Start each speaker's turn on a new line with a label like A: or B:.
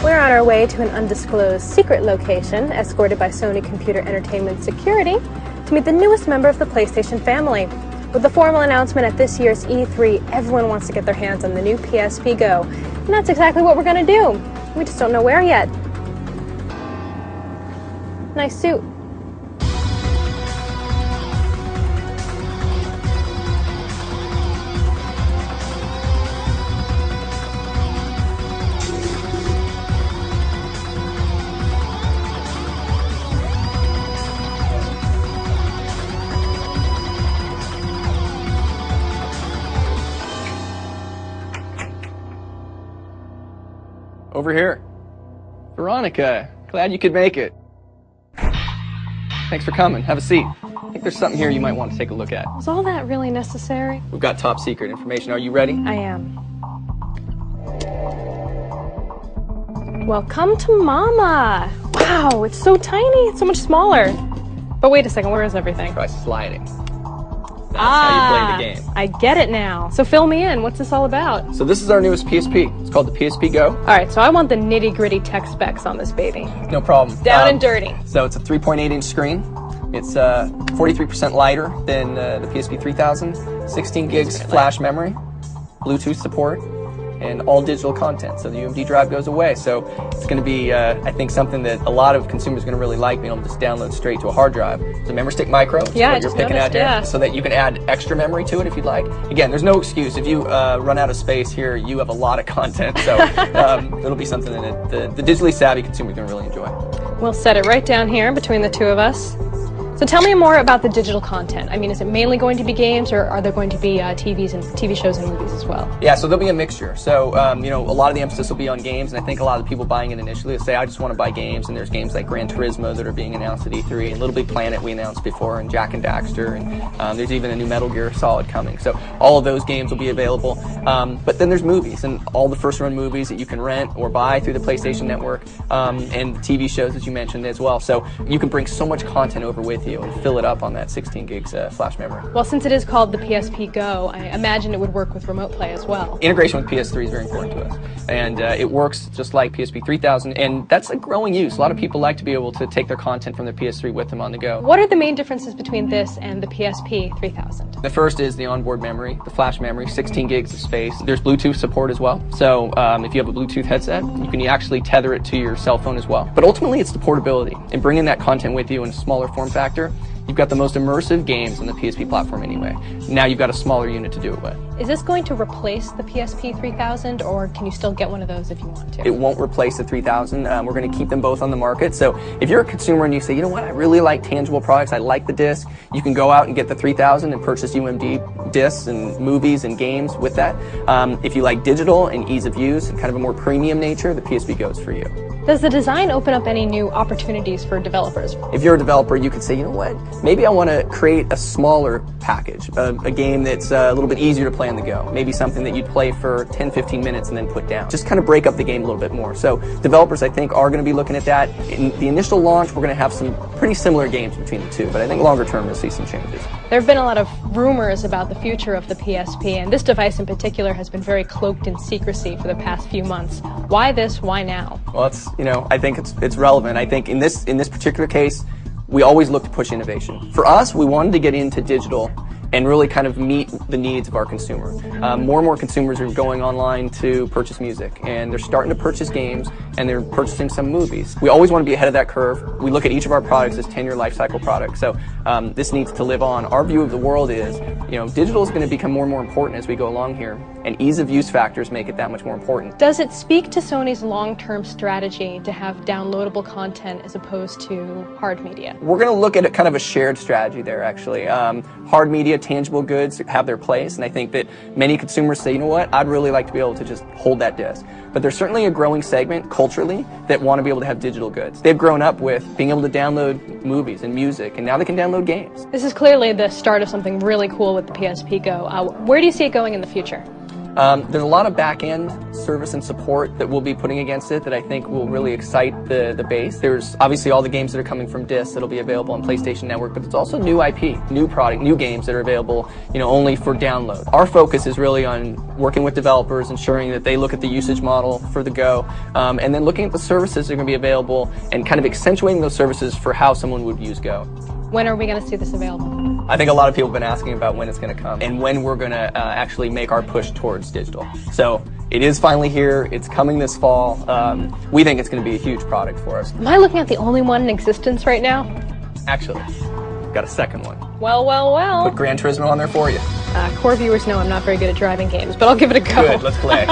A: We're on our way to an undisclosed secret location, escorted by Sony Computer Entertainment Security, to meet the newest member of the PlayStation family. With the formal announcement at this year's E3, everyone wants to get their hands on the new PSP Go. And that's exactly what we're going to do. We just don't know where yet. Nice suit.
B: Over here. Veronica, glad you could make it. Thanks for coming. Have a seat. I think there's something here you might want to take a look at.
A: Was all that really necessary?
B: We've got top secret information. Are you ready?
A: I am. Welcome to Mama. Wow, it's so tiny. It's so much smaller. But wait a second, where is everything?
B: Try sliding. That's how you play the game.
A: I get it now. So fill me in. What's this all about?
B: So this is our newest PSP. It's called the PSP Go.
A: All right, so I want the nitty-gritty tech specs on this baby.
B: No problem.
A: Down and dirty.
B: So it's a 3.8-inch screen. It's 43% lighter than the PSP 3000. 16 gigs flash memory, Bluetooth support, and all digital content. So the UMD drive goes away. So it's going to be, I think, something that a lot of consumers are going to really like, being able to just download straight to a hard drive. It's a memory stick micro.
A: Yeah,
B: what you're picking at here, so that you can add extra memory to it if you'd like. Again, there's no excuse. If you run out of space here, you have a lot of content. So it'll be something that the digitally savvy consumer is going to really enjoy.
A: We'll set it right down here between the two of us. So tell me more about the digital content. I mean, is it mainly going to be games, or are there going to be TV shows and movies as well?
B: Yeah, so there'll be a mixture. So, you know, a lot of the emphasis will be on games, and I think a lot of the people buying it initially will say, I just want to buy games, and there's games like Gran Turismo that are being announced at E3, and Little Big Planet we announced before, and Jak and Daxter, and there's even a new Metal Gear Solid coming. So all of those games will be available. But then there's movies, and all the first-run movies that you can rent or buy through the PlayStation Network, and TV shows, as you mentioned, as well. So you can bring so much content over with you and fill it up on that 16 gigs flash memory.
A: Well, since it is called the PSP Go, I imagine it would work with remote play as well.
B: Integration with PS3 is very important to us, and it works just like PSP 3000, and that's a growing use. A lot of people like to be able to take their content from their PS3 with them on the go.
A: What are the main differences between this and the PSP 3000?
B: The first is the onboard memory, the flash memory, 16 gigs of space. There's Bluetooth support as well, so if you have a Bluetooth headset, you can actually tether it to your cell phone as well. But ultimately, it's the portability, and bringing that content with you in a smaller form factor. You've got the most immersive games on the PSP platform anyway. Now you've got a smaller unit to do it with.
A: Is this going to replace the PSP 3000, or can you still get one of those if you want to?
B: It won't replace the 3000. We're going to keep them both on the market. So if you're a consumer and you say, you know what, I really like tangible products, I like the disc, you can go out and get the 3000 and purchase UMD discs and movies and games with that. If you like digital and ease of use and kind of a more premium nature, the PSP Go is for you.
A: Does the design open up any new opportunities for developers?
B: If you're a developer, you could say, you know what, maybe I want to create a smaller package, a game that's a little bit easier to play on the go. Maybe something that you'd play for 10, 15 minutes and then put down. Just kind of break up the game a little bit more. So developers, I think, are going to be looking at that. In the initial launch, we're going to have some pretty similar games between the two, but I think longer term you'll see some changes.
A: There have been a lot of rumors about the future of the PSP, and this device in particular has been very cloaked in secrecy for the past few months. Why this? Why now?
B: Well, I think it's relevant. I think in this particular case, we always look to push innovation. For us, we wanted to get into digital and really kind of meet the needs of our consumer. More and more consumers are going online to purchase music, and they're starting to purchase games, and they're purchasing some movies. We always want to be ahead of that curve. We look at each of our products as 10-year life cycle products, so this needs to live on. Our view of the world is, digital is going to become more and more important as we go along here, and ease of use factors make it that much more important.
A: Does it speak to Sony's long-term strategy to have downloadable content as opposed to hard media?
B: We're going to look at kind of a shared strategy there, actually. Hard media, tangible goods have their place, and I think that many consumers say, you know what, I'd really like to be able to just hold that disc. But there's certainly a growing segment culturally that want to be able to have digital goods. They've grown up with being able to download movies and music, and now they can download games.
A: This is clearly the start of something really cool with the PSP Go. Where do you see it going in the future?
B: There's a lot of back-end service and support that we'll be putting against it that I think will really excite the base. There's obviously all the games that are coming from discs that'll be available on PlayStation Network, but there's also new IP, new product, new games that are available, only for download. Our focus is really on working with developers, ensuring that they look at the usage model for the Go, and then looking at the services that are going to be available and kind of accentuating those services for how someone would use Go.
A: When are we going to see this available?
B: I think a lot of people have been asking about when it's going to come and when we're going to actually make our push towards digital. So it is finally here. It's coming this fall. We think it's going to be a huge product for us.
A: Am I looking at the only one in existence right now?
B: Actually, got a second one.
A: Well, well, well.
B: Put Gran Turismo on there for you.
A: Core viewers know I'm not very good at driving games, but I'll give it a go.
B: Good, let's play.